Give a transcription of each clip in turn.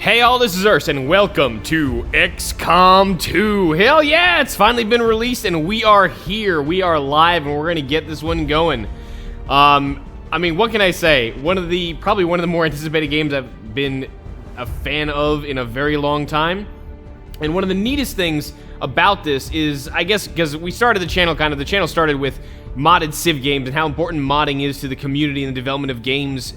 Hey all, this is Urs, and welcome to XCOM 2. Hell yeah, it's finally been released, and we are here. We are live, and we're gonna get this one going. I mean, what can I say? Probably one of the more anticipated games I've been a fan of in a very long time. And one of the neatest things about this is, I guess, because we started the channel started with modded Civ games and how important modding is to the community and the development of games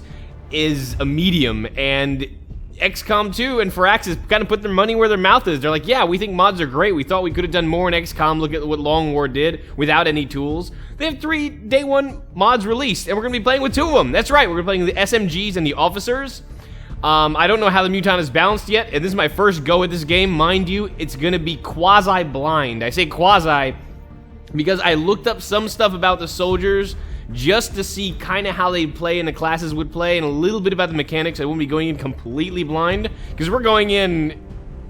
is a medium, and XCOM 2 and Firaxis kind of put their money where their mouth is. They're like, yeah, we think mods are great. We thought we could have done more in XCOM. Look at what Long War did without any tools. They have 3 day 1 mods released, and we're going to be playing with 2 of them. That's right, we're going to be playing the SMGs and the officers. I don't know how the Muton is balanced yet, and this is my first go at this game. Mind you, it's going to be quasi-blind. I say quasi because I looked up some stuff about the soldiers just to see kind of how they play and the classes would play, and a little bit about the mechanics. I won't be going in completely blind, because we're going in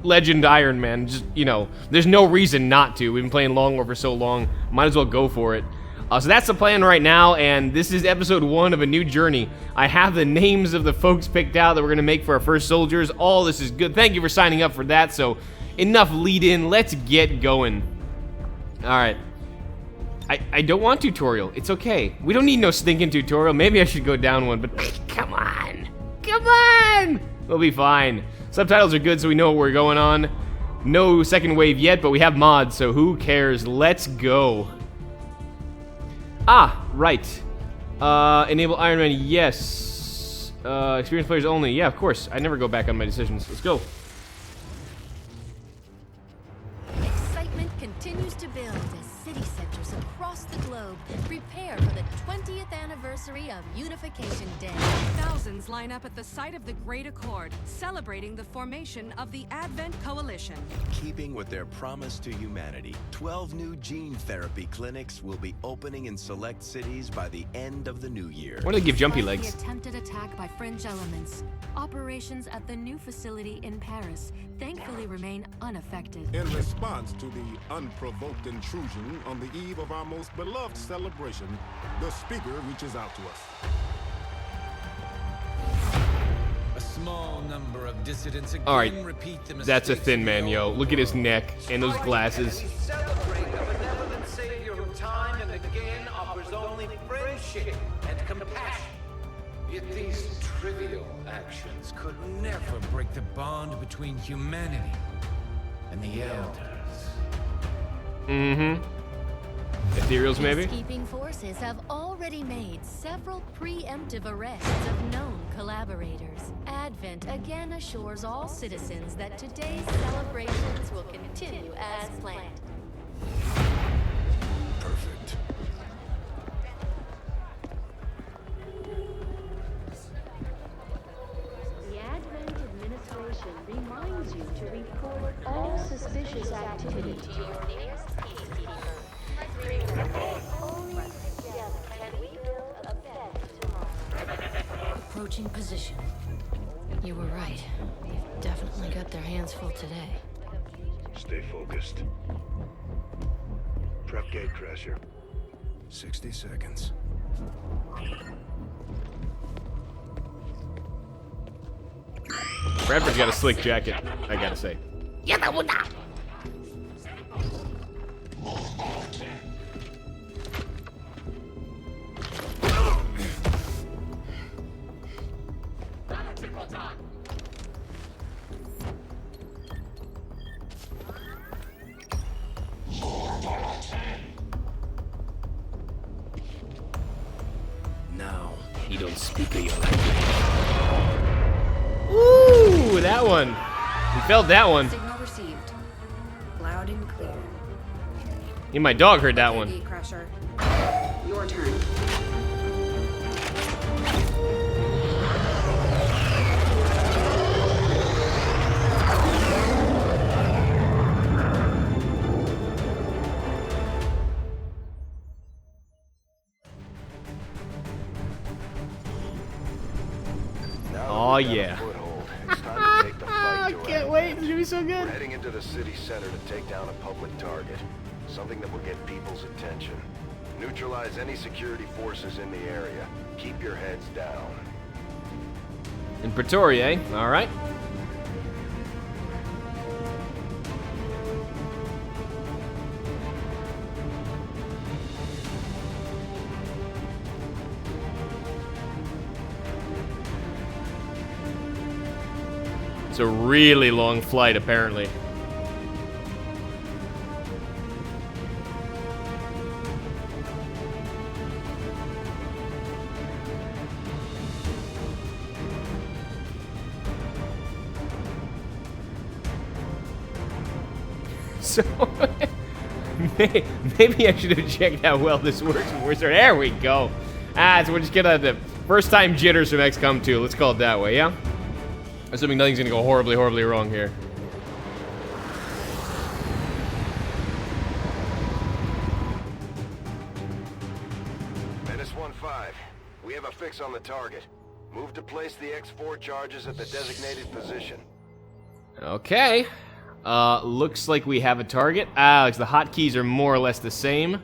Legend Ironman. Just, you know, there's no reason not to. We've been playing Long War for so long, might as well go for it. So that's the plan right now, and this is episode 1 of a new journey. I have the names of the folks picked out that we're going to make for our first soldiers. All this is good. Thank you for signing up for that, so enough lead in. Let's get going. Alright. I don't want tutorial. It's okay. We don't need no stinking tutorial. Maybe I should go down one, but come on. Come on! We'll be fine. Subtitles are good, so we know what we're going on. No second wave yet, but we have mods, so who cares? Let's go. Ah, right. Enable Ironman, yes. Experienced players only. Yeah, of course. I never go back on my decisions. Let's go. Excitement continues to build as city centers across the globe prepare for the 20th anniversary of Unification Day. Thousands line up at the site of the Great Accord, celebrating the formation of the Advent Coalition. Keeping with their promise to humanity, 12 new gene therapy clinics will be opening in select cities by the end of the new year. Why do they give jumpy Despite legs? the attempted attack by fringe elements, operations at the new facility in Paris thankfully remain unaffected. In response to the unprovoked intrusion on the eve of our most beloved celebration, the speaker reaches out to us. A small number of dissidents again All right, repeat the that's a mistakes thin of man, the yo. old Look at his world. neck and those glasses. We celebrate a benevolent savior who time and again offers only friendship and compassion. Yet these trivial actions could never break the bond between humanity and the elders. Mm-hmm. Ethereals, maybe? Peacekeeping forces have already made several preemptive arrests of known collaborators. Advent again assures all citizens that today's celebrations will continue as planned. Perfect. The Advent administration reminds you to report all suspicious activity to your nearest peacekeeper. Only together can we build a better tomorrow. Approaching position. You were right. They've definitely got their hands full today. Stay focused. Prep gate crasher. 60 seconds. Bradford's got a slick jacket, I gotta say. Now. He don't speak of your language. Ooh, that one. We felt that one. Signal received. Loud and clear. Even my dog heard that one. Gate crusher. Your turn. Oh yeah. Foothold. It's time to take the fight to Can't wait. It's gonna be so good. We're heading into the city center to take down a public target. Something that will get people's attention. Neutralize any security forces in the area. Keep your heads down. In Pretoria, eh? Alright. It's a really long flight, apparently. So, maybe I should have checked how well this works before. There we go. So we're just getting the first time jitters from XCOM 2. Let's call it that way, yeah? Assuming nothing's gonna go horribly, horribly wrong here. Menace 1-5. We have a fix on the target. Move to place the X4 charges at the designated position. Okay. Looks like we have a target. Alex, the hotkeys are more or less the same.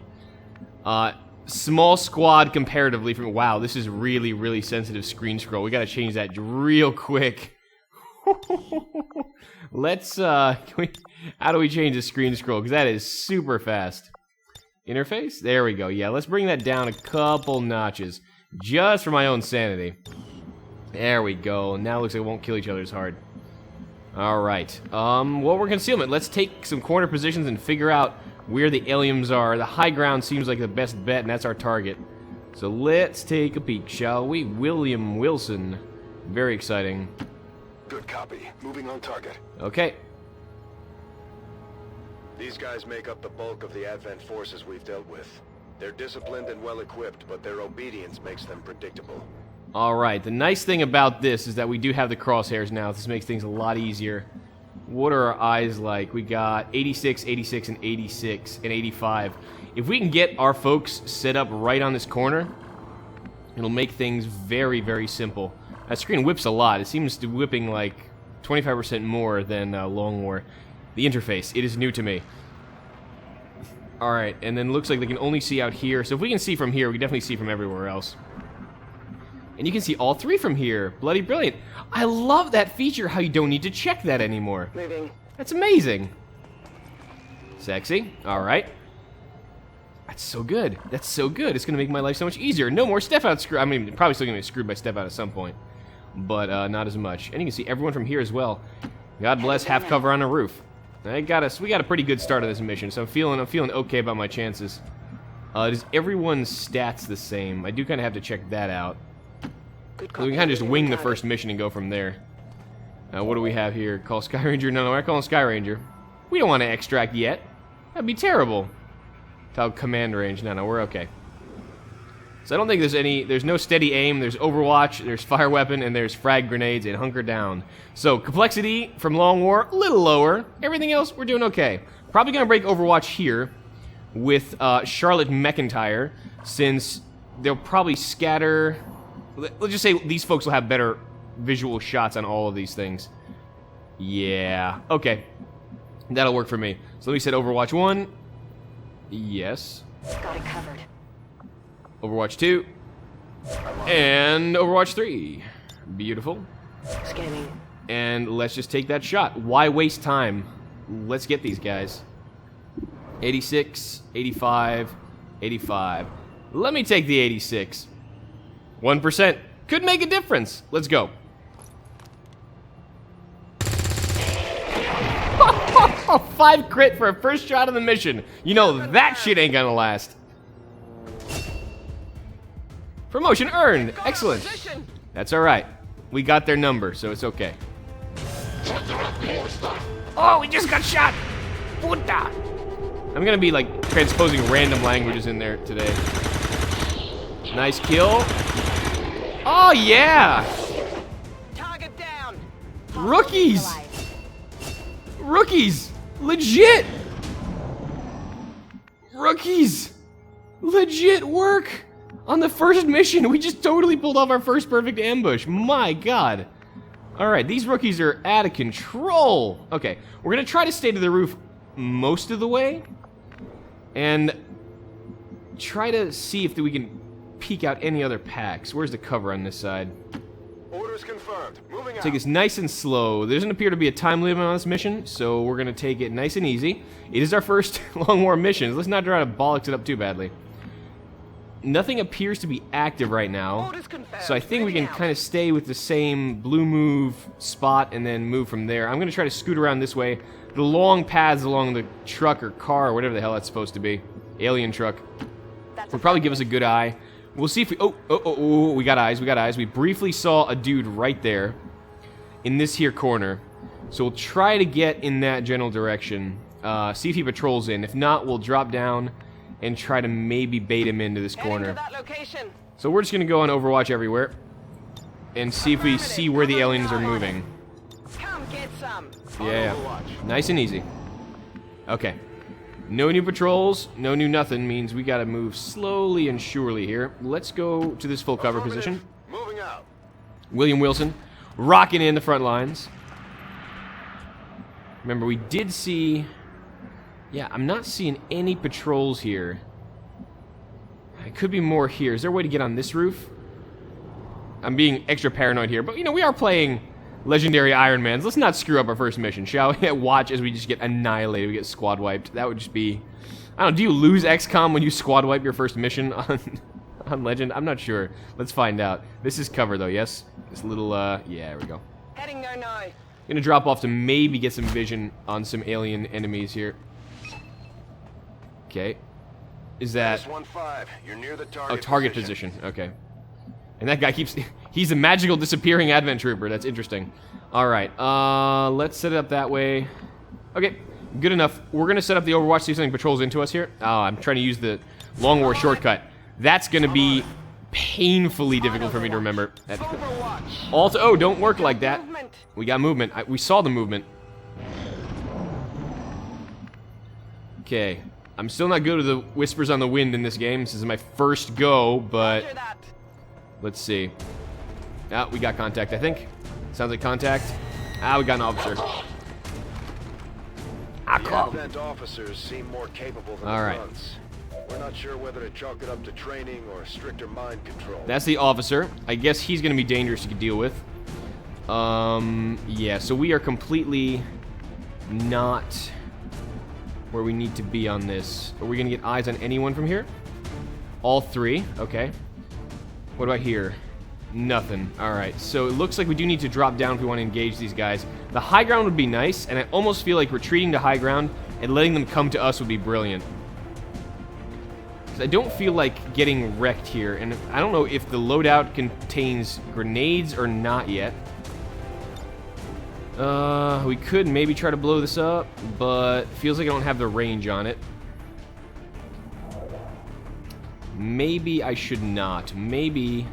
Small squad comparatively from... Wow, this is really, really sensitive screen scroll. We gotta change that real quick. Let's, how do we change the screen scroll? Because that is super fast. Interface? There we go. Yeah, let's bring that down a couple notches. Just for my own sanity. There we go. Now it looks like we won't kill each other as hard. Alright. Well, we're concealment. Let's take some corner positions and figure out where the aliens are. The high ground seems like the best bet, and that's our target. So let's take a peek, shall we? William Wilson. Very exciting. Good copy. Moving on target. Okay. These guys make up the bulk of the Advent forces we've dealt with. They're disciplined and well-equipped, but their obedience makes them predictable. Alright, the nice thing about this is that we do have the crosshairs now. This makes things a lot easier. What are our eyes like? We got 86, 86, and 86, and 85. If we can get our folks set up right on this corner, it'll make things very, very simple. That screen whips a lot. It seems to be whipping like 25% more than Long War. The interface, it is new to me. Alright, and then looks like they can only see out here. So if we can see from here, we can definitely see from everywhere else. And you can see all three from here. Bloody brilliant. I love that feature, how you don't need to check that anymore. Moving. That's amazing. Sexy. Alright. That's so good. That's so good. It's going to make my life so much easier. No more step out screw. I mean, probably still going to be screwed by step out at some point. But not as much. And you can see everyone from here as well. God bless, half cover on a roof. We got a pretty good start of this mission, so I'm feeling okay about my chances. Is everyone's stats the same? I do kind of have to check that out. So we can kind of just wing the first mission and go from there. What do we have here? Call Sky Ranger? No, we're not calling Sky Ranger. We don't want to extract yet. That'd be terrible. Tell command range. No, we're okay. So I don't think there's no steady aim. There's Overwatch, there's fire weapon, and there's frag grenades and hunker down. So complexity from Long War, a little lower. Everything else, we're doing okay. Probably gonna break Overwatch here with Charlotte McIntyre, since they'll probably scatter. Let's just say these folks will have better visual shots on all of these things. Yeah, okay. That'll work for me. So let me set Overwatch 1. Yes. Got it covered. Overwatch 2. And Overwatch 3. Beautiful. Scanning. And let's just take that shot. Why waste time? Let's get these guys. 86, 85, 85. Let me take the 86. 1%. Could make a difference. Let's go. 5 crit for a first shot of the mission. You know that shit ain't gonna last. Promotion earned. Excellent. That's alright. We got their number, so it's okay. Oh, we just got shot. Puta. I'm gonna be like transposing random languages in there today. Nice kill. Oh yeah. Target down. Rookies. Rookies. Legit. Rookies. Legit work. On the first mission, we just totally pulled off our first perfect ambush. My god. Alright, these rookies are out of control. Okay, we're gonna try to stay to the roof most of the way. And try to see if we can peek out any other packs. Where's the cover on this side? Orders confirmed. Moving out. Take this nice and slow. There doesn't appear to be a time limit on this mission, so we're gonna take it nice and easy. It is our first Long War mission. Let's not try to bollocks it up too badly. nothing appears to be active right now. So I think we can kind of stay with the same blue move spot and then move from there. I'm going to try to scoot around this way. The long paths along the truck or car or whatever the hell that's supposed to be. Alien truck. Will probably give us a good eye. We'll see if we... Oh, we got eyes, we got eyes. We briefly saw a dude right there in this here corner. So we'll try to get in that general direction. See if he patrols in. If not, we'll drop down and try to maybe bait him into this corner. So we're just going to go on Overwatch everywhere and see if we see where the aliens are moving. Come get some. Yeah. Nice and easy. Okay. No new patrols, no new nothing means we gotta move slowly and surely here. Let's go to this full cover position. Moving out. William Wilson rocking in the front lines. Remember, we did see... Yeah, I'm not seeing any patrols here. It could be more here. Is there a way to get on this roof? I'm being extra paranoid here, but, you know, we are playing Legendary Ironmans. Let's not screw up our first mission, shall we? Watch as we just get annihilated. We get squad wiped. That would just be... I don't know, do you lose XCOM when you squad wipe your first mission on Legend? I'm not sure. Let's find out. This is cover, though, yes? This little, yeah, there we go. Heading there now. Gonna drop off to maybe get some vision on some alien enemies here. Okay. Is that... S15, you're near the target target position. Okay. And that guy keeps... He's a magical disappearing advent trooper. That's interesting. Alright, let's set it up that way. Okay, good enough. We're gonna set up the Overwatch, see if something patrols into us here. Oh, I'm trying to use the Long War shortcut. That's gonna be painfully difficult for me to remember. Also, oh, don't work like that. We got movement. We saw the movement. Okay. I'm still not good with the whispers on the wind in this game. This is my first go, but... Let's see. Ah, we got contact, I think. Sounds like contact. Ah, we got an officer. Ah, the advent officers seem more capable than the grunts. We're not sure whether to chalk it up to training or stricter mind control. That's the officer. I guess he's going to be dangerous to deal with. Yeah, so we are completely not where we need to be on this. Are we going to get eyes on anyone from here? All three. Okay. What about here? Nothing. Alright, so it looks like we do need to drop down if we want to engage these guys. The high ground would be nice, and I almost feel like retreating to high ground and letting them come to us would be brilliant. I don't feel like getting wrecked here, and I don't know if the loadout contains grenades or not yet. We could maybe try to blow this up, but feels like I don't have the range on it. Maybe I should not. Maybe...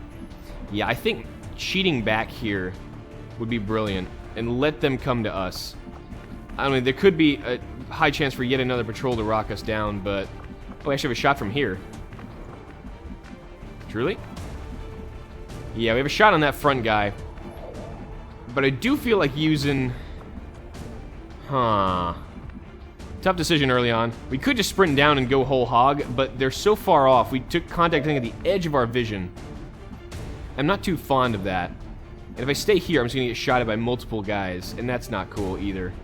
Yeah, I think cheating back here would be brilliant, and let them come to us. I don't know, there could be a high chance for yet another patrol to rock us down, but... Oh, I actually have a shot from here. Truly? Yeah, we have a shot on that front guy. But I do feel like using... Huh. Tough decision early on. We could just sprint down and go whole hog, but they're so far off. We took contact, I think, at the edge of our vision. I'm not too fond of that. And if I stay here, I'm just going to get shot by multiple guys, and that's not cool either.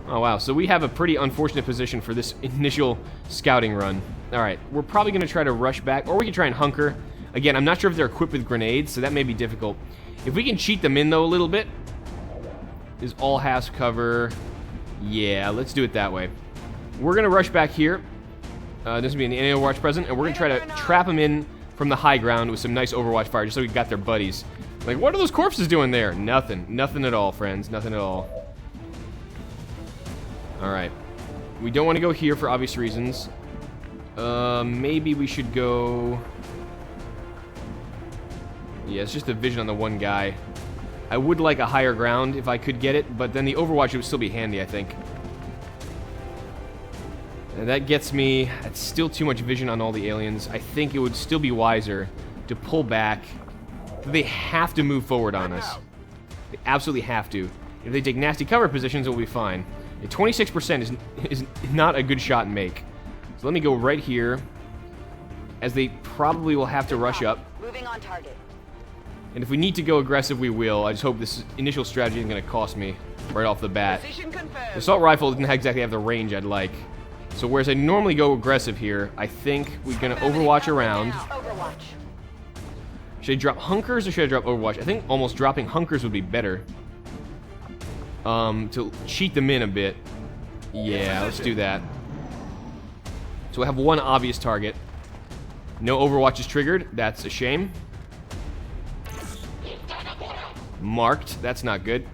Oh, wow. So we have a pretty unfortunate position for this initial scouting run. Alright, we're probably going to try to rush back, or we can try and hunker. Again, I'm not sure if they're equipped with grenades, so that may be difficult. If we can cheat them in, though, a little bit. Is all halves cover. Yeah, let's do it that way. We're going to rush back here. This will be an Overwatch present, and we're going to try to trap them in from the high ground with some nice Overwatch fire, just so we got their buddies. Like, what are those corpses doing there? Nothing. Nothing at all, friends. Nothing at all. Alright. We don't want to go here for obvious reasons. Maybe we should go... Yeah, it's just a vision on the one guy. I would like a higher ground if I could get it, but then the Overwatch would still be handy, I think. And that gets me... That's still too much vision on all the aliens. I think it would still be wiser to pull back. They have to move forward on us. They absolutely have to. If they take nasty cover positions, it will be fine. A 26% is not a good shot and make. So let me go right here, as they probably will have to rush up. Moving on target. And if we need to go aggressive, we will. I just hope this initial strategy isn't going to cost me right off the bat. The assault rifle didn't exactly have the range I'd like. So whereas I normally go aggressive here, I think we're going to Overwatch around. Overwatch. Should I drop Hunkers or should I drop Overwatch? I think almost dropping Hunkers would be better. To cheat them in a bit. Yeah, let's do that. So we have one obvious target. No Overwatch is triggered. That's a shame. Marked. That's not good.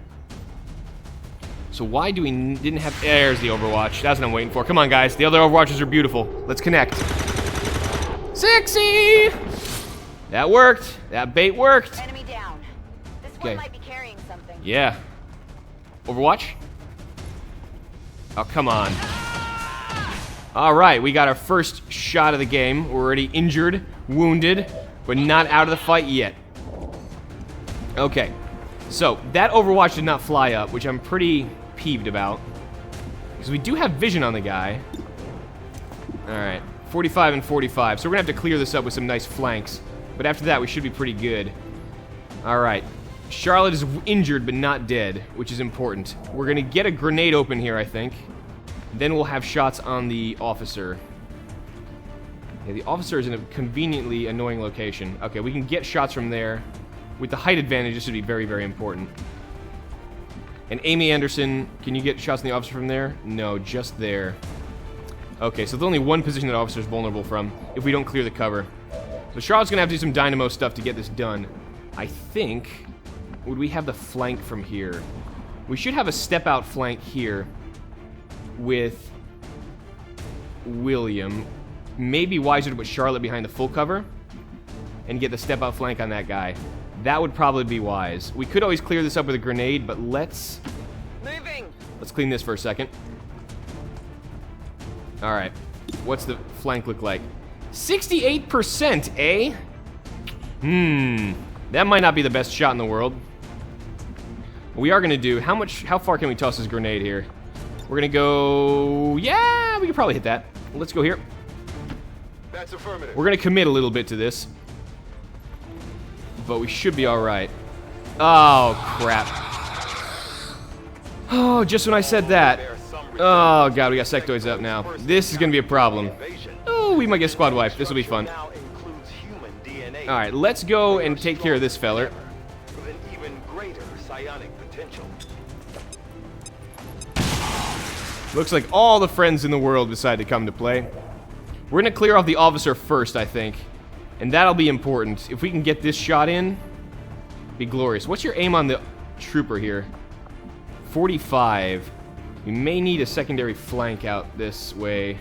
So why do we didn't have... There's the Overwatch. That's what I'm waiting for. Come on, guys. The other Overwatches are beautiful. Let's connect. Sexy! That worked. That bait worked. Enemy down. This one might be carrying something. Yeah. Overwatch? Oh, come on. Alright, we got our first shot of the game. We're already injured, wounded, but not out of the fight yet. Okay. So, that Overwatch did not fly up, which I'm pretty peeved about. Because we do have vision on the guy. Alright. 45 and 45. So we're going to have to clear this up with some nice flanks. But after that, we should be pretty good. Alright. Charlotte is injured, but not dead, which is important. We're going to get a grenade open here, I think. Then we'll have shots on the officer. Yeah, the officer is in a conveniently annoying location. Okay, we can get shots from there. With the height advantage, this would be very, very important. And Amy Anderson, can you get shots on the officer from there? No, just there. Okay, so there's only one position that officer is vulnerable from if we don't clear the cover. So Charlotte's going to have to do some dynamo stuff to get this done. I think... Would we have the flank from here? We should have a step-out flank here with William. Maybe wiser to put Charlotte behind the full cover and get the step-out flank on that guy. That would probably be wise. We could always clear this up with a grenade, but let's clean this for a second. Alright. What's the flank look like? 68%, eh? That might not be the best shot in the world. What we are going to do... How far can we toss this grenade here? We're going to go... Yeah, we can probably hit that. Let's go here. That's affirmative. We're going to commit a little bit to this. But we should be alright. Oh, crap. Oh, just when I said that. Oh, God, we got sectoids up now. This is going to be a problem. Oh, we might get squad wiped. This will be fun. Alright, let's go and take care of this feller. Looks like all the friends in the world decide to come to play. We're going to clear off the officer first, I think. And that'll be important. If we can get this shot in, be glorious. What's your aim on the trooper here? 45. We may need a secondary flank out this way.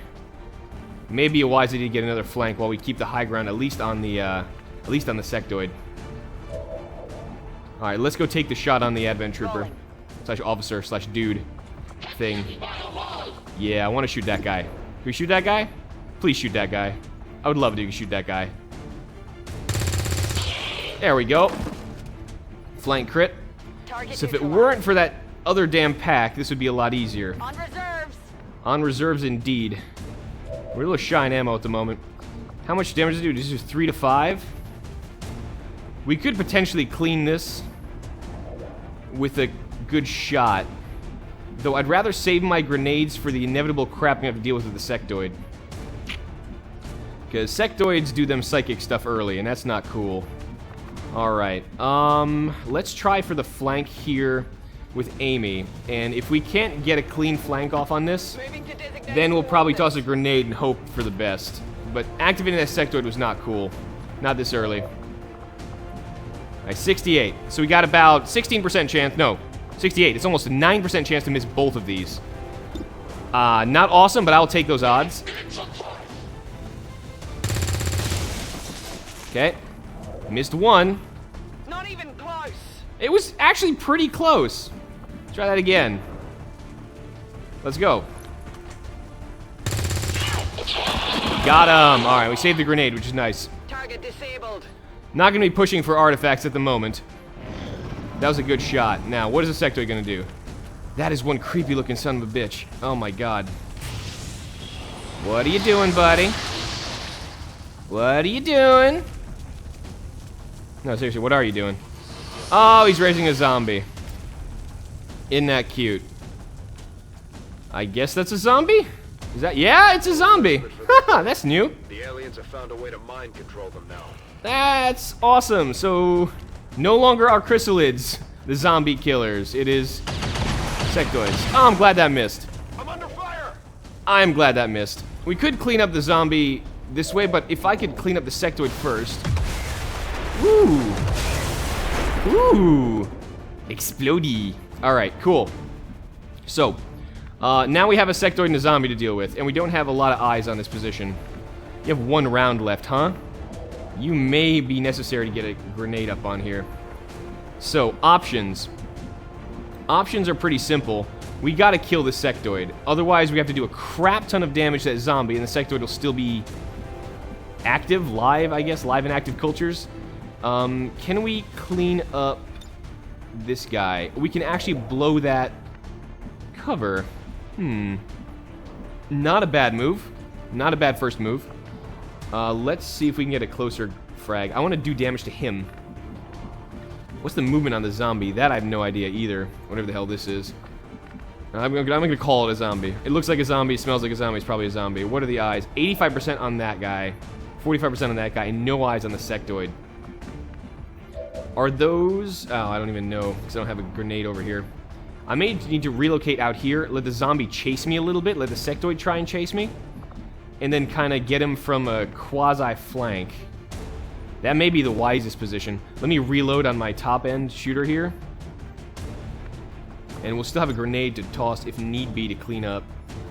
Maybe a wise idea to get another flank while we keep the high ground, at least on the sectoid. All right, let's go take the shot on the advent trooper slash officer slash dude thing. Yeah, I want to shoot that guy. Can we shoot that guy? Please shoot that guy. I would love to shoot that guy. There we go. Flank crit. So if it weren't for that other damn pack, this would be a lot easier. On reserves. On reserves indeed. We're a little shy in ammo at the moment. How much damage does it do? Does it do 3 to 5? We could potentially clean this with a good shot. Though I'd rather save my grenades for the inevitable crap we have to deal with the sectoid. Because sectoids do them psychic stuff early, and that's not cool. Alright, let's try for the flank here with Amy. And if we can't get a clean flank off on this, then we'll probably toss a grenade and hope for the best. But activating that sectoid was not cool. Not this early. Alright, 68. So we got about 16% chance. No, 68. It's almost a 9% chance to miss both of these. Not awesome, but I'll take those odds. Okay. Missed one. Not even close. It was actually pretty close. Try that again. Let's go. Got him. All right, we saved the grenade, which is nice. Target disabled. Not going to be pushing for artifacts at the moment. That was a good shot. Now, what is the sectoid going to do? That is one creepy looking son of a bitch. Oh my god. What are you doing, buddy? What are you doing? No, seriously, what are you doing? Oh, he's raising a zombie. Isn't that cute? I guess that's a zombie? Is that? Yeah, it's a zombie. Haha, that's new. The aliens have found a way to mind control them now. That's awesome. So, no longer are chrysalids the zombie killers. It is sectoids. Oh, I'm glad that missed. I'm under fire! I'm glad that missed. We could clean up the zombie this way, but if I could clean up the sectoid first. Ooh. Ooh. Explodey. Alright, cool. So, now we have a sectoid and a zombie to deal with, and we don't have a lot of eyes on this position. You have 1 round left, huh? You may be necessary to get a grenade up on here. So, options. Options are pretty simple. We gotta kill the sectoid. Otherwise, we have to do a crap ton of damage to that zombie, and the sectoid will still be active, live, I guess, live and active cultures. Can we clean up this guy? We can actually blow that cover. Not a bad move. Not a bad first move. Let's see if we can get a closer frag. I want to do damage to him. What's the movement on the zombie? That I have no idea either. Whatever the hell this is. I'm gonna call it a zombie. It looks like a zombie, smells like a zombie, it's probably a zombie. What are the eyes? 85% on that guy, 45% on that guy, and no eyes on the sectoid. Are those... Oh, I don't even know, because I don't have a grenade over here. I may need to relocate out here, let the zombie chase me a little bit, let the sectoid try and chase me, and then kind of get him from a quasi-flank. That may be the wisest position. Let me reload on my top-end shooter here. And we'll still have a grenade to toss if need be to clean up.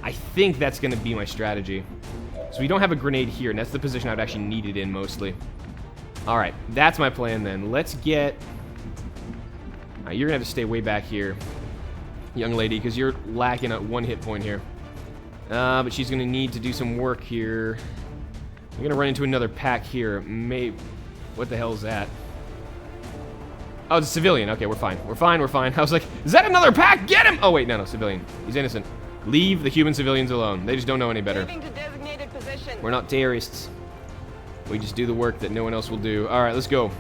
I think that's going to be my strategy. So we don't have a grenade here, and that's the position I'd actually need it in mostly. Alright, that's my plan then. Let's get... Alright, you're going to have to stay way back here, young lady, because you're lacking at 1 hit point here. But she's going to need to do some work here. We're going to run into another pack here. Maybe... What the hell is that? Oh, it's a civilian. Okay, we're fine. We're fine, we're fine. I was like, is that another pack? Get him! Oh, wait, no, civilian. He's innocent. Leave the human civilians alone. They just don't know any better. Moving to designated position. We're not terrorists. We just do the work that no one else will do. Alright, let's go.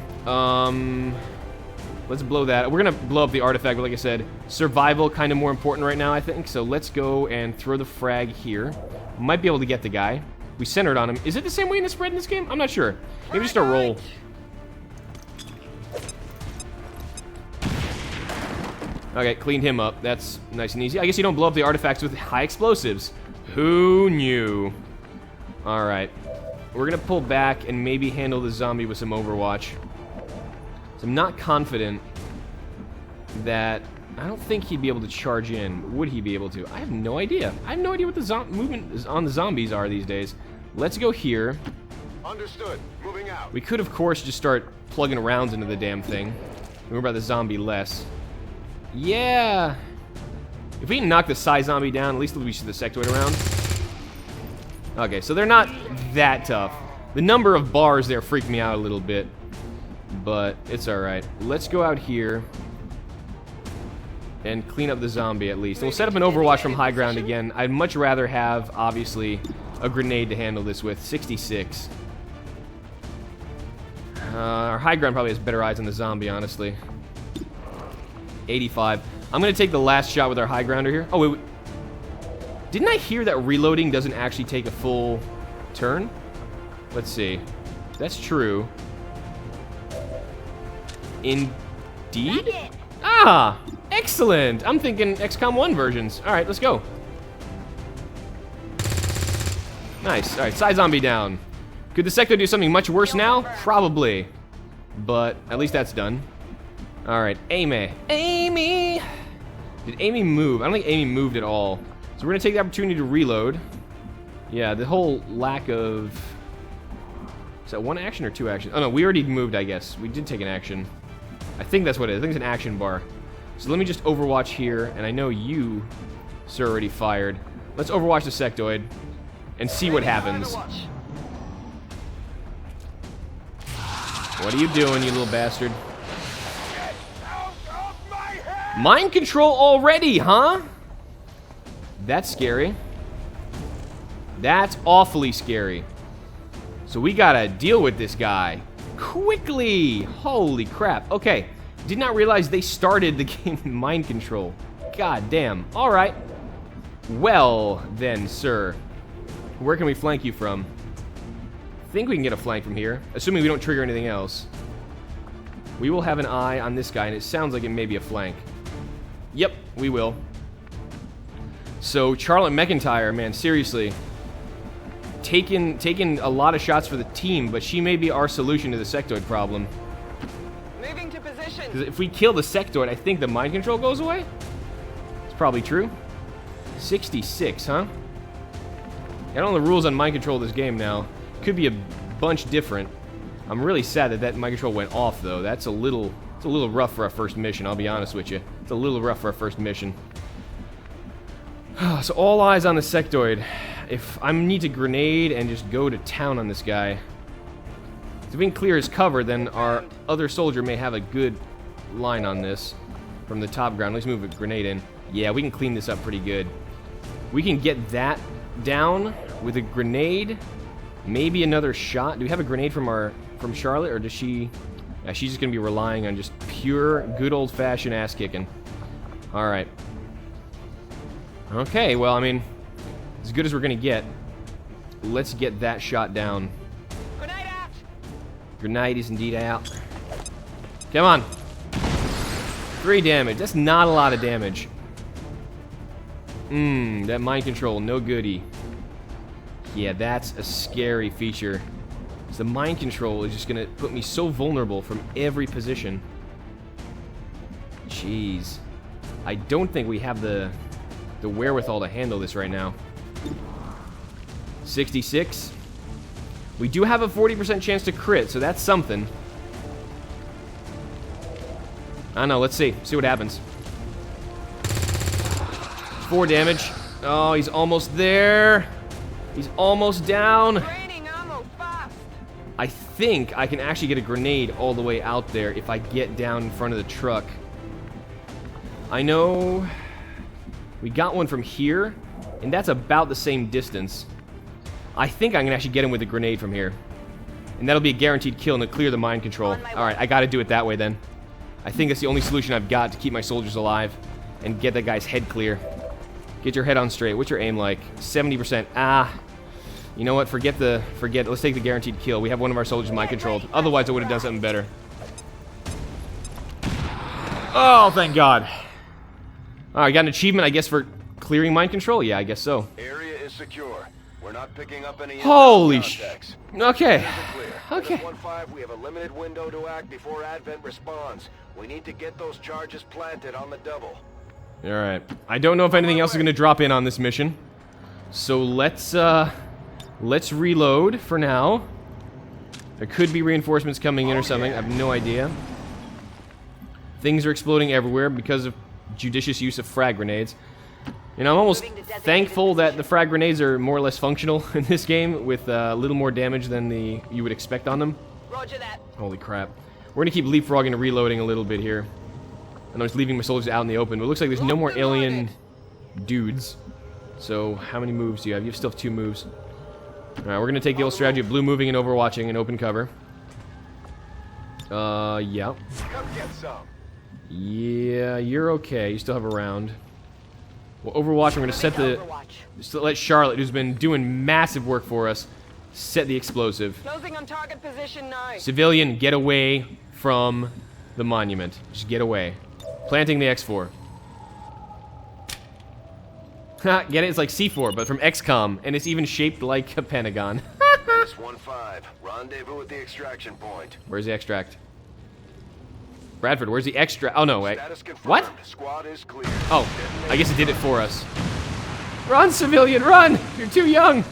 Let's blow that. We're gonna blow up the artifact, but like I said, survival kind of more important right now, I think. So let's go and throw the frag here. Might be able to get the guy. We centered on him. Is it the same way in the spread in this game? I'm not sure. Maybe just a roll. Okay, cleaned him up. That's nice and easy. I guess you don't blow up the artifacts with high explosives. Who knew? Alright. We're gonna pull back and maybe handle the zombie with some Overwatch. So I'm not confident that... I don't think he'd be able to charge in. Would he be able to? I have no idea. I have no idea what the movement on the zombies are these days. Let's go here. Understood. Moving out. We could, of course, just start plugging rounds into the damn thing. Worry about the zombie less. Yeah. If we can knock the Psy zombie down, at least we should the sectoid around. Okay, so they're not that tough. The number of bars there freaked me out a little bit, but it's alright. Let's go out here and clean up the zombie at least. And we'll set up an Overwatch from high ground again. I'd much rather have, obviously, a grenade to handle this with. 66. Our high ground probably has better eyes on the zombie, honestly. 85. I'm going to take the last shot with our high grounder here. Oh, wait. Didn't I hear that reloading doesn't actually take a full turn? Let's see. That's true. Indeed? Ah! Excellent! I'm thinking XCOM 1 versions. Alright, let's go. Nice. Alright, side zombie down. Could the sector do something much worse now? Probably. But at least that's done. Alright, Amy. Amy! Did Amy move? I don't think Amy moved at all. So we're going to take the opportunity to reload. Yeah, the whole lack of... Is that 1 action or 2 actions? Oh no, we already moved, I guess. We did take an action. I think that's what it is. I think it's an action bar. So let me just Overwatch here, and I know you, sir, already fired. Let's Overwatch the sectoid and see what happens. What are you doing, you little bastard? Mind control already, huh? That's scary. That's awfully scary. So we gotta deal with this guy quickly. Holy crap. Okay. Did not realize they started the game in mind control. God damn. Alright. Well, then, sir. Where can we flank you from? I think we can get a flank from here, assuming we don't trigger anything else. We will have an eye on this guy, and it sounds like it may be a flank. Yep, we will. So, Charlotte McIntyre, man, seriously. Taking a lot of shots for the team, but she may be our solution to the sectoid problem. Moving to position. Because if we kill the sectoid, I think the mind control goes away. It's probably true. 66, huh? I don't know the rules on mind control of this game now. Could be a bunch different. I'm really sad that mind control went off, though. It's a little rough for our first mission, I'll be honest with you. It's a little rough for our first mission. So all eyes on the sectoid. If I need to grenade and just go to town on this guy. If we can clear his cover, then our other soldier may have a good line on this from the top ground. Let's move a grenade in. Yeah, we can clean this up pretty good. We can get that down with a grenade. Maybe another shot. Do we have a grenade from Charlotte, or does she? Yeah, she's just gonna be relying on just pure, good old-fashioned ass kicking. All right. Okay. Well, I mean, as good as we're gonna get. Let's get that shot down. Grenade out. Grenade is indeed out. Come on. 3 damage. That's not a lot of damage. That mind control, no goodie. Yeah, that's a scary feature. The mind control is just gonna put me so vulnerable from every position. Jeez. I don't think we have the wherewithal to handle this right now. 66. We do have a 40% chance to crit, so that's something. I don't know, let's see. See what happens. 4 damage. Oh, he's almost there. He's almost down. Draining ammo fast. I think I can actually get a grenade all the way out there if I get down in front of the truck. I know we got one from here, and that's about the same distance. I think I can actually get him with a grenade from here. And that'll be a guaranteed kill and to clear the mind control. Alright, I gotta do it that way then. I think that's the only solution I've got to keep my soldiers alive and get that guy's head clear. Get your head on straight. What's your aim like? 70%. Ah. You know what? Forget it. Let's take the guaranteed kill. We have one of our soldiers mind controlled. Otherwise, I would have done something better. Oh, thank God. Alright, got an achievement, I guess, for clearing mind control? Yeah, I guess so. Area is secure. We're not picking up any. Holy sh... Okay. Okay. 1-5, we have a limited window to act before Advent responds. We need to get those charges planted on the double. Alright. I don't know if anything else is going to drop in on this mission. So let's reload for now. There could be reinforcements coming in or something. I have no idea. Things are exploding everywhere because of judicious use of frag grenades. You know, I'm almost thankful that the frag grenades are more or less functional in this game with a little more damage than you would expect on them. Roger that. Holy crap. We're going to keep leapfrogging and reloading a little bit here. I know it's leaving my soldiers out in the open, but it looks like there's no more alien dudes. So, how many moves do you have? You still have 2 moves. Alright, we're going to take the old strategy of blue moving and overwatching and open cover. Yeah. Come get some. Yeah, you're okay. You still have a round. Well, Overwatch, we're going to set the... Just let Charlotte, who's been doing massive work for us, set the explosive. Closing on target position now. Civilian, get away from the monument. Just get away. Planting the X4. Ha, get it? It's like C4, but from XCOM, and it's even shaped like a pentagon. Menace 1-5, rendezvous at the extraction point. Where's the extract? Bradford, where's the extract? Oh, no, wait. What? Squad is clear. Oh, I guess it did it for us. Run, civilian, run! You're too young.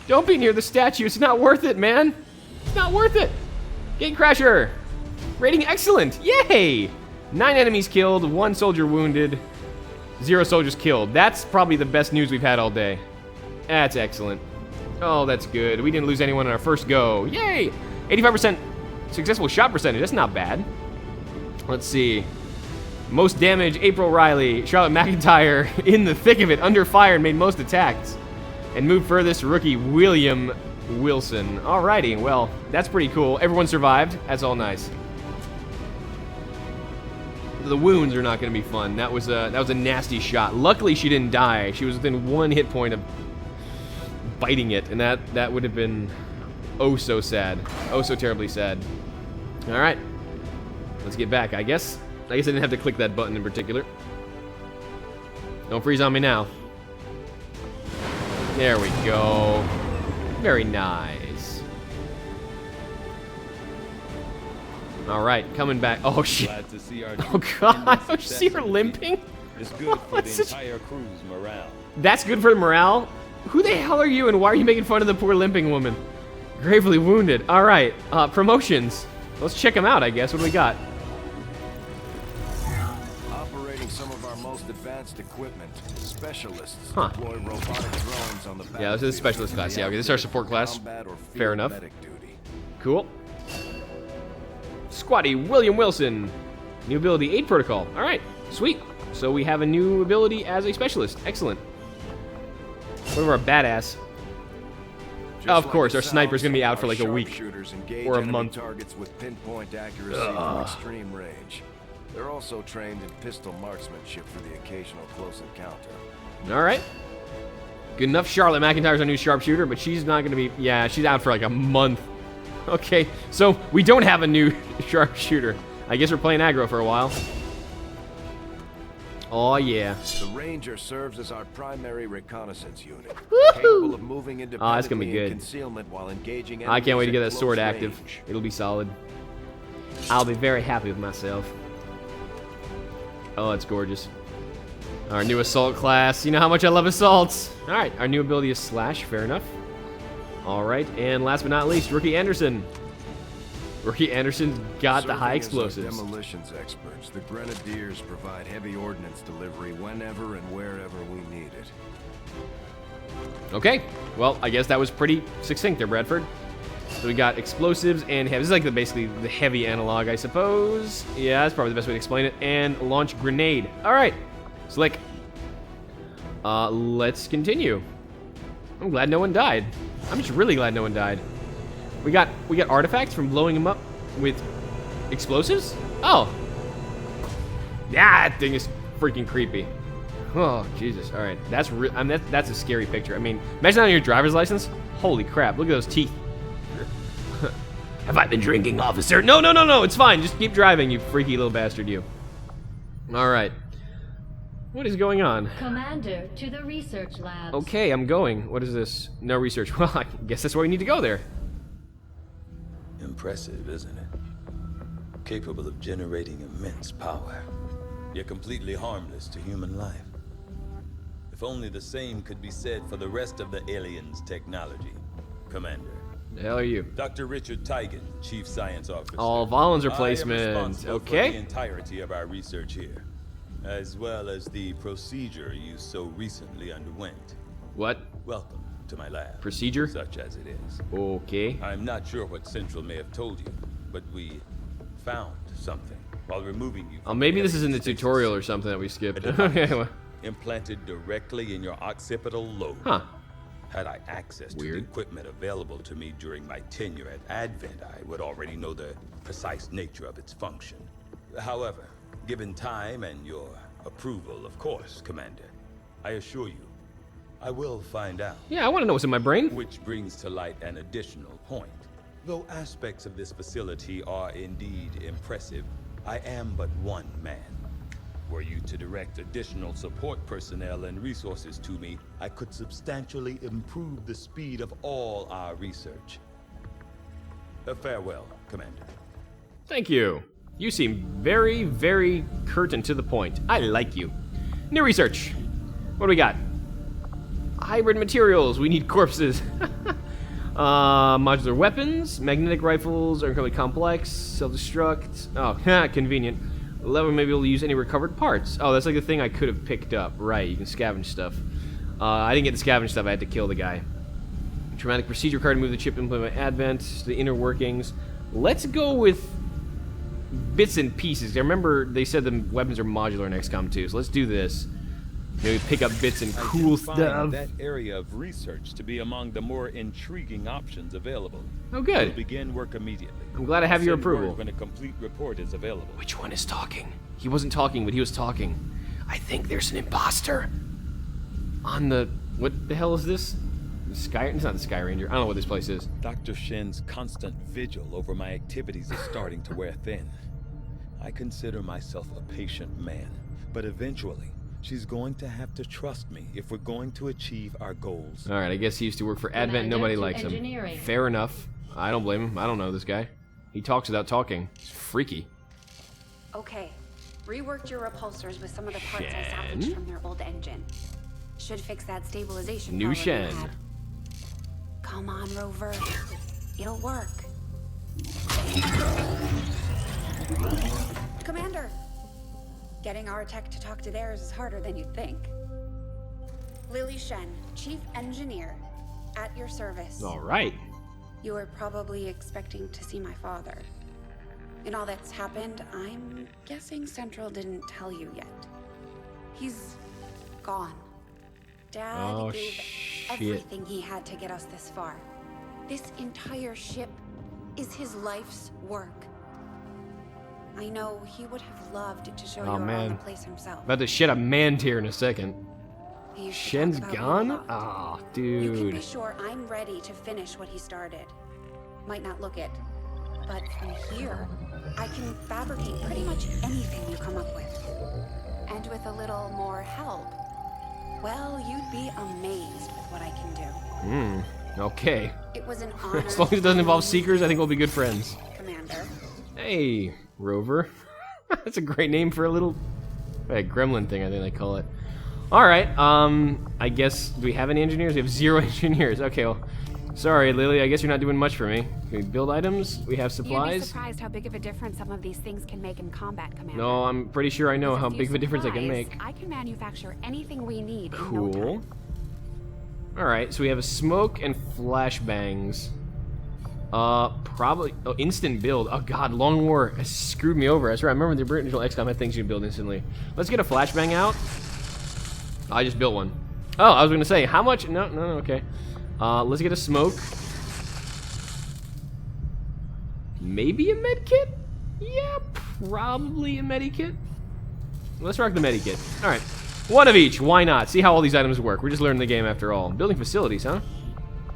Don't be near the statue. It's not worth it, man. It's not worth it. Gatecrasher. Rating excellent. Yay! 9 enemies killed, 1 soldier wounded, 0 soldiers killed. That's probably the best news we've had all day. That's excellent. Oh, that's good. We didn't lose anyone on our first go. Yay! 85% successful shot percentage. That's not bad. Let's see. Most damage, April Riley. Charlotte McIntyre in the thick of it, under fire, and made most attacks. And moved furthest, rookie William Wilson. Alrighty, well, that's pretty cool. Everyone survived. That's all nice. The wounds are not going to be fun. That was a nasty shot. Luckily, she didn't die. She was within 1 hit point of biting it, and that would have been oh so sad. Oh so terribly sad. Alright. Let's get back, I guess. I didn't have to click that button in particular. Don't freeze on me now. There we go. Very nice. Alright, coming back. Oh shit. Glad to see our Oh god, you see her limping? It's good for the entire crew's morale. That's good for the morale? Who the hell are you and why are you making fun of the poor limping woman? Gravely wounded. Alright, promotions. Let's check them out, I guess. What do we got? Operating some of our most advanced equipment, specialists Huh. deploy robotic drones on the Yeah, this is a specialist class. Yeah, okay, this is our support class. Fair enough. Cool. Squatty William Wilson. New ability 8 protocol. Alright, sweet. So we have a new ability as a specialist. Excellent. What about our badass? Of course, our sniper's gonna be out for like a week or a month. Targets with pinpoint accuracy from extreme range. They're also trained in pistol marksmanship for the occasional close encounter. All right. Good enough. Charlotte McIntyre's our new sharpshooter, but she's not gonna be. Yeah, she's out for like a month. Okay, so we don't have a new sharpshooter. I guess we're playing aggro for a while. Oh yeah. The Ranger serves as our primary reconnaissance unit, Woohoo! capable of moving independently that's gonna be good. in concealment while engaging I can't wait to get that enemies at sword close active. range. It'll be solid. I'll be very happy with myself. Oh, that's gorgeous. Our new assault class. You know how much I love assaults. All right, our new ability is slash. Fair enough. All right, and last but not least, Rookie Anderson. Rookie Anderson's got the high Serving as our explosives. demolitions experts, the Grenadiers provide heavy ordnance delivery whenever and wherever we need it. Okay, well, I guess that was pretty succinct there, Bradford. So we got explosives and heavy. This is like basically the heavy analog, I suppose. Yeah, that's probably the best way to explain it. And launch grenade. All right, slick. Let's continue. I'm glad no one died. I'm just really glad no one died. We got artifacts from blowing them up with explosives. Oh, yeah, that thing is freaking creepy. Oh Jesus! All right, that's that's a scary picture. I mean, imagine that on your driver's license. Holy crap! Look at those teeth. Have I been drinking, officer? No, no, no, no. It's fine. Just keep driving, you freaky little bastard, you. All right. What is going on? Commander, to the research labs. Okay, I'm going. What is this? No research. Well, I guess that's why we need to go there. Impressive, isn't it? Capable of generating immense power, yet completely harmless to human life. If only the same could be said for the rest of the aliens' technology, Commander. The hell are you? Dr. Richard Tigan, Chief Science Officer. All Volans I am replacement. responsible Okay. for the entirety of our research here, as well as the procedure you so recently underwent. What? Welcome to my lab. Procedure? Such as it is. Okay. I'm not sure what Central may have told you, but we found something while removing you. Oh, maybe this is in the tutorial or something that we skipped. Okay. Well. Implanted directly in your occipital lobe. Huh. Had I access to the equipment available to me during my tenure at Advent, I would already know the precise nature of its function. However, given time and your approval, of course, Commander, I assure you, I will find out. Yeah, I want to know what's in my brain. Which brings to light an additional point. Though aspects of this facility are indeed impressive, I am but one man. Were you to direct additional support personnel and resources to me, I could substantially improve the speed of all our research. Farewell, Commander. Thank you. You seem very, very curt and to the point. I like you. New research. What do we got? Hybrid materials. We need corpses. Modular weapons. Magnetic rifles are incredibly complex. Self-destruct. Oh, convenient. Lever may be able to use any recovered parts. Oh, that's like the thing I could have picked up. Right, you can scavenge stuff. I didn't get the scavenge stuff. I had to kill the guy. Traumatic procedure card to move the chip implement by Advent. The inner workings. Let's go with bits and pieces. I remember they said the weapons are modular in XCOM 2, so let's do this. Maybe pick up bits and cool stuff. That area of research to be among the more intriguing options available. Oh, good. We'll begin work immediately. I'm glad I have your approval. When a complete report is available. Which one is talking? He wasn't talking, but he was talking. I think there's an imposter. On the... What the hell is this? It's not the Sky Ranger. I don't know what this place is. Dr. Shen's constant vigil over my activities is starting to wear thin. I consider myself a patient man, but eventually, she's going to have to trust me if we're going to achieve our goals. Alright, I guess he used to work for Advent. Nobody likes him. Fair enough. I don't blame him. I don't know this guy. He talks without talking. It's freaky. Okay. Reworked your repulsors with some of the parts I salvaged from their old engine. Should fix that stabilization New problem Shen. you had. Come on, Rover. It'll work. Commander! Getting our tech to talk to theirs is harder than you'd think. Lily Shen, Chief Engineer, at your service. Alright. You were probably expecting to see my father. In all that's happened, I'm guessing Central didn't tell you yet. He's gone. Dad gave everything he had to get us this far. This entire ship is his life's work. I know he would have loved to show you around the place himself. About to shit a man tier in a second. Shen's about gone? Oh, dude. You can be sure I'm ready to finish what he started. Might not look it, but from here, I can fabricate pretty much anything you come up with. And with a little more help, well, you'd be amazed with what I can do. Okay. It was an honor. As long as it doesn't involve Seekers, I think we'll be good friends. Commander. Hey, Rover. That's a great name for a little gremlin thing, I think they call it. Alright, I guess, do we have any engineers? We have 0 engineers. Okay, well, sorry, Lily, I guess you're not doing much for me. Can we build items? We have supplies? You'd be surprised how big of a difference some of these things can make in combat, Commander. No, I'm pretty sure I know how big of a difference I can make. I can manufacture anything we need in no Cool. time. Alright, so we have a smoke and flashbangs. Probably, instant build. Oh god, Long War has screwed me over. That's right, I remember the original XCOM had things you can build instantly. Let's get a flashbang out. I just built one. Oh, I was gonna say, how much? No, okay. Let's get a smoke. Maybe a med kit? Yeah, probably a medikit. Let's rock the medikit. Alright. One of each, why not? See how all these items work. We're just learning the game after all. Building facilities, huh?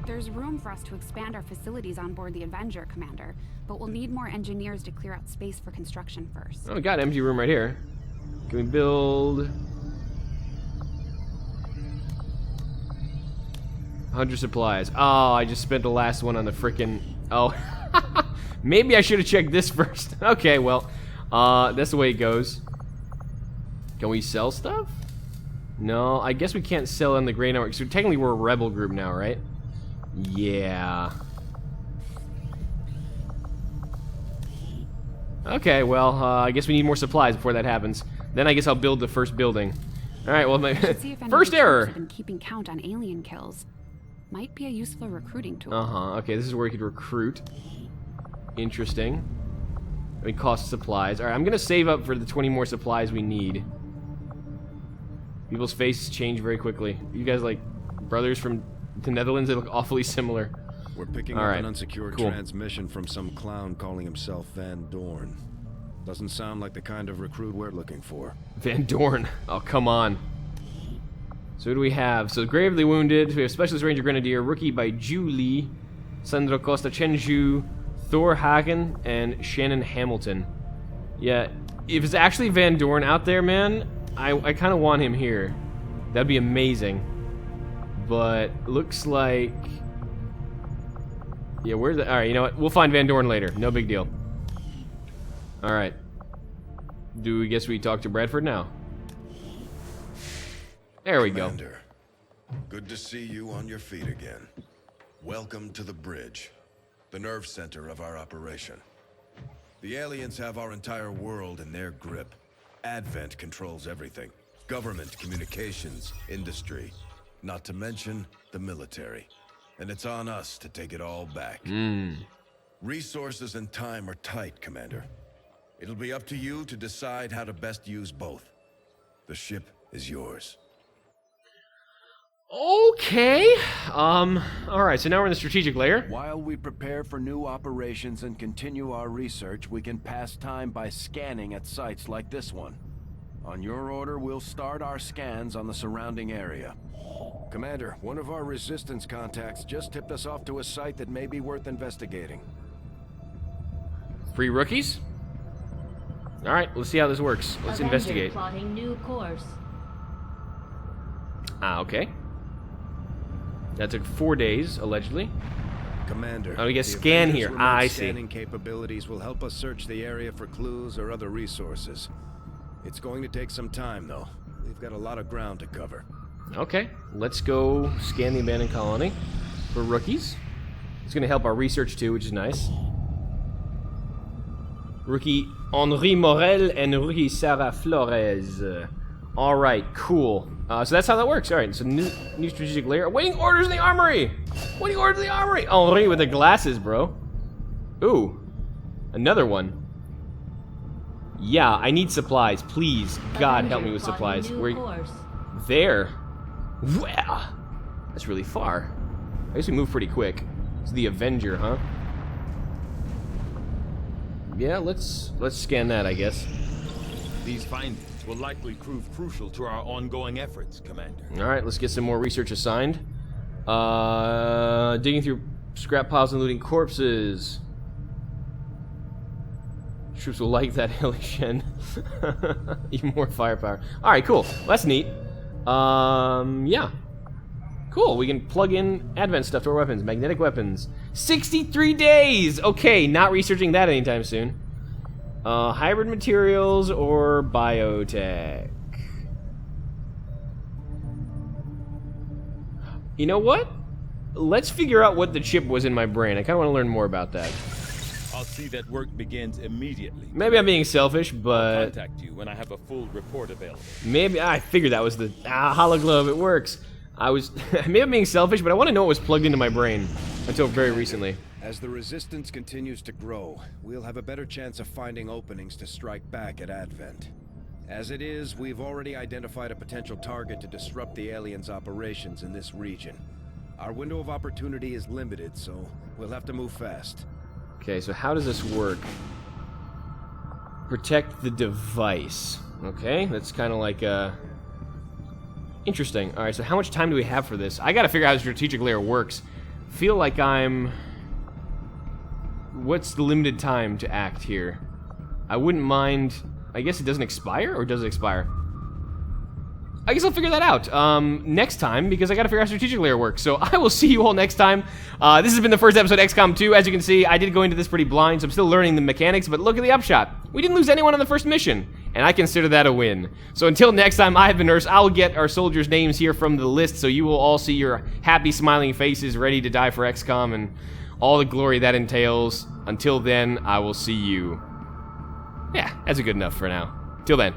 There's room for us to expand our facilities on board the Avenger, Commander, but we'll need more engineers to clear out space for construction first. Oh, we got MG room right here. Can we build 100 supplies? Oh, I just spent the last one on the frickin'... Oh. Maybe I should have checked this first. Okay, well, that's the way it goes. Can we sell stuff? No, I guess we can't sell on the Grey Network. So technically we're a rebel group now, right? Yeah. Okay, well, I guess we need more supplies before that happens. Then I guess I'll build the first building. All right, well, my first error. Been keeping count on alien kills. Might be a useful recruiting tool. Okay, this is where we could recruit. Interesting. I mean, cost supplies. All right, I'm gonna save up for the 20 more supplies we need. People's faces change very quickly. You guys like brothers from the Netherlands? They look awfully similar. We're picking up an unsecured transmission from some clown calling himself Van Dorn. Doesn't sound like the kind of recruit we're looking for. Van Dorn. Oh, come on. So who do we have? So Gravely Wounded. We have Specialist Ranger Grenadier, rookie by Julie, Sandro Costa Chenju, Thor Hagen, and Shannon Hamilton. Yeah, if it's actually Van Dorn out there, man, I kind of want him here. That'd be amazing. But looks like... Yeah, where's the... Alright, you know what? We'll find Van Dorn later. No big deal. Alright. Do we guess we talk to Bradford now? There we go. Good to see you on your feet again. Welcome to the bridge, the nerve center of our operation. The aliens have our entire world in their grip. Advent controls everything. Government, communications, industry. Not to mention the military. And it's on us to take it all back. Resources and time are tight, Commander. It'll be up to you to decide how to best use both. The ship is yours. Okay. Alright, so now we're in the strategic layer. While we prepare for new operations and continue our research, we can pass time by scanning at sites like this one. On your order, we'll start our scans on the surrounding area. Commander, one of our resistance contacts just tipped us off to a site that may be worth investigating. Free rookies? Alright, let's see how this works. Let's Avenger investigate. plotting new course. Ah, okay. That took 4 days, allegedly. Commander, Oh, we get the scan Avengers' here. remote Ah, I see. scanning capabilities will help us search the area for clues or other resources. It's going to take some time, though. We've got a lot of ground to cover. Okay, let's go scan the abandoned colony for rookies. It's going to help our research too, which is nice. Rookie Henri Morel and rookie Sarah Flores. Alright, cool. So that's how that works. Alright, so new strategic layer. Awaiting orders in the armory! Waiting orders in the armory! Henri with the glasses, bro. Ooh, another one. Yeah, I need supplies, please. God, help me with supplies. Where? There. Wow. That's really far. I guess we move pretty quick. It's the Avenger, huh? Yeah, let's scan that, I guess. These findings will likely prove crucial to our ongoing efforts, Commander. Alright, let's get some more research assigned. Digging through scrap piles and looting corpses. Troops will like that, Hilly Shen. Even more firepower. Alright, cool. Well, that's neat. Yeah. Cool, we can plug in advent stuff to our weapons. Magnetic weapons. 63 days! Okay, not researching that anytime soon. Hybrid materials or biotech? You know what? Let's figure out what the chip was in my brain. I kind of want to learn more about that. I'll see that work begins immediately. Maybe I'm being selfish, but... I'll contact you when I have a full report available. Maybe... I figured that was the... Hologlove, it works. Maybe I'm being selfish, but I want to know what was plugged into my brain until very recently. As the resistance continues to grow, we'll have a better chance of finding openings to strike back at Advent. As it is, we've already identified a potential target to disrupt the aliens' operations in this region. Our window of opportunity is limited, so we'll have to move fast. Okay, so how does this work? Protect the device. Okay, that's kind of like interesting. Alright, so how much time do we have for this? I gotta figure out how the strategic layer works. Feel like I'm... What's the limited time to act here? I wouldn't mind... I guess it doesn't expire, or does it expire? I guess I'll figure that out next time, because I gotta figure out how strategic layer works. So I will see you all next time. This has been the first episode of XCOM 2. As you can see, I did go into this pretty blind, so I'm still learning the mechanics, but look at the upshot. We didn't lose anyone on the first mission, and I consider that a win. So until next time, I have been Nurse. I'll get our soldiers' names here from the list, so you will all see your happy, smiling faces ready to die for XCOM and all the glory that entails. Until then, I will see you. Yeah, that's good enough for now. Till then.